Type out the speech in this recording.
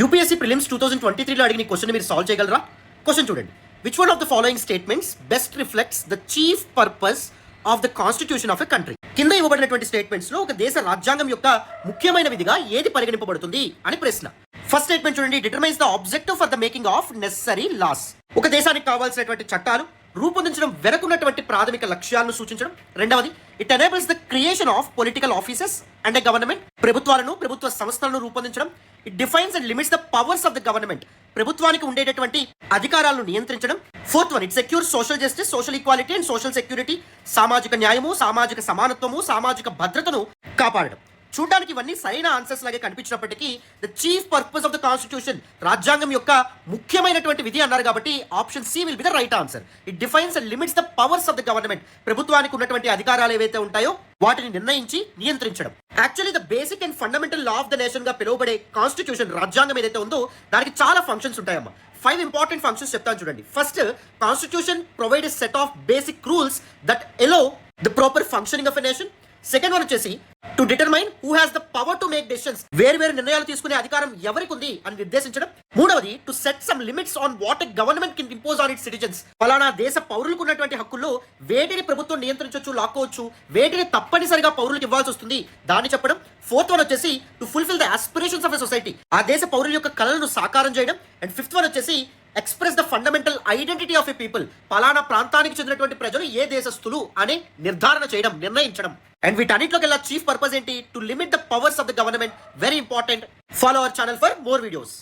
UPSC prelims 2023లో అడిగిన question మీరు solve చేయగలరా? క్వశ్చన్ చూడండి. Which one of the following statements best reflects the chief purpose of the constitution of a country? కింద ఇవ్వబడినటువంటి statements లో ఒక దేశ రాజ్యాంగం యొక్క ముఖ్యమైన విధిగా ఏది పరిగణింపబడుతుంది అని ప్రశ్న. ఫస్ట్ స్టేట్మెంట్ చూడండి. Determines the objective for the making of necessary laws. ఒక దేశానికి కావాల్సినటువంటి చట్టాలు రూపొందించడం వెనుకున్నటువంటి ప్రాథమిక లక్ష్యాలను సూచించడం. రెండవది, it enables the creation of political offices and government. ప్రభుత్వాలను ప్రభుత్వ సంస్థలను రూపొందించడం. It defines and limits the powers of the government. ప్రభుత్వానికి ఉండేటటువంటి అధికారాలను నియంత్రించడం. Fourth one, it secure social justice, social equality and social security. సామాజిక న్యాయము, సామాజిక సమానత్వము, సామాజిక భద్రతను కాపాడడం. చూడడానికి ఇవన్నీ సరైన ఆన్సర్స్ లాగే కనిపించినప్పటికీ the chief purpose of the constitution, రాజ్యాంగం యొక్క ముఖ్యమైనటువంటి విధి అన్నారు కాబట్టి option C will be the right answer. It defines and limits the powers of the government. ప్రభుత్వానికి ఉన్నటువంటి అధికారాలు ఏవైతే ఉంటాయో వాటిని నిర్ణయించి నియంత్రించడం. Actually the basic and fundamental law of the nation గా పిలువబడే కాన్స్టిట్యూషన్, రాజ్యాంగం ఏదైతే ఉందో దానికి చాలా ఫంక్షన్స్ ఉంటాయమ్మా. 5 ఇంపార్టెంట్ ఫంక్షన్స్ చెప్తాను చూడండి. First, constitution provide a set of basic rules that allow the proper functioning of a nation. Second one వచ్చేసి to determine who has the power to make decisions. వేరు నిర్ణయాలు తీసుకునే అధికారం ఎవరికి ఉంది అని నిర్దేశించడం. మూడవది, to set some limits on what a government can impose on its citizens. ఫలానా దేశ పౌరులకు ఉన్నటువంటి హక్కుల్లో వేటిని ప్రభుత్వం నియంత్రించవచ్చు, లాక్కోవచ్చు, వేటిని తప్పనిసరిగా పౌరులకు ఇవ్వాల్సి వస్తుంది దాన్ని చెప్పడం. ఫోర్త్ వన్ వచ్చేసి to fulfil the aspirations of a society. ఆ దేశ పౌరుల యొక్క కళలను సాకారం చేయడం. అండ్ ఫిఫ్త్ వన్ వచ్చేసి express the fundamental identity of a people. పలానా ప్రాంతానికి చెందినటువంటి ప్రజలు ఏ దేశస్తులు అని నిర్ధారణ చేయడం, నిర్ణయించడం. అండ్ వీటన్నిటిలోకెల్లా చీఫ్ పర్పస్ ఏంటి? To limit the powers of the government. Very important. Follow our channel for more videos.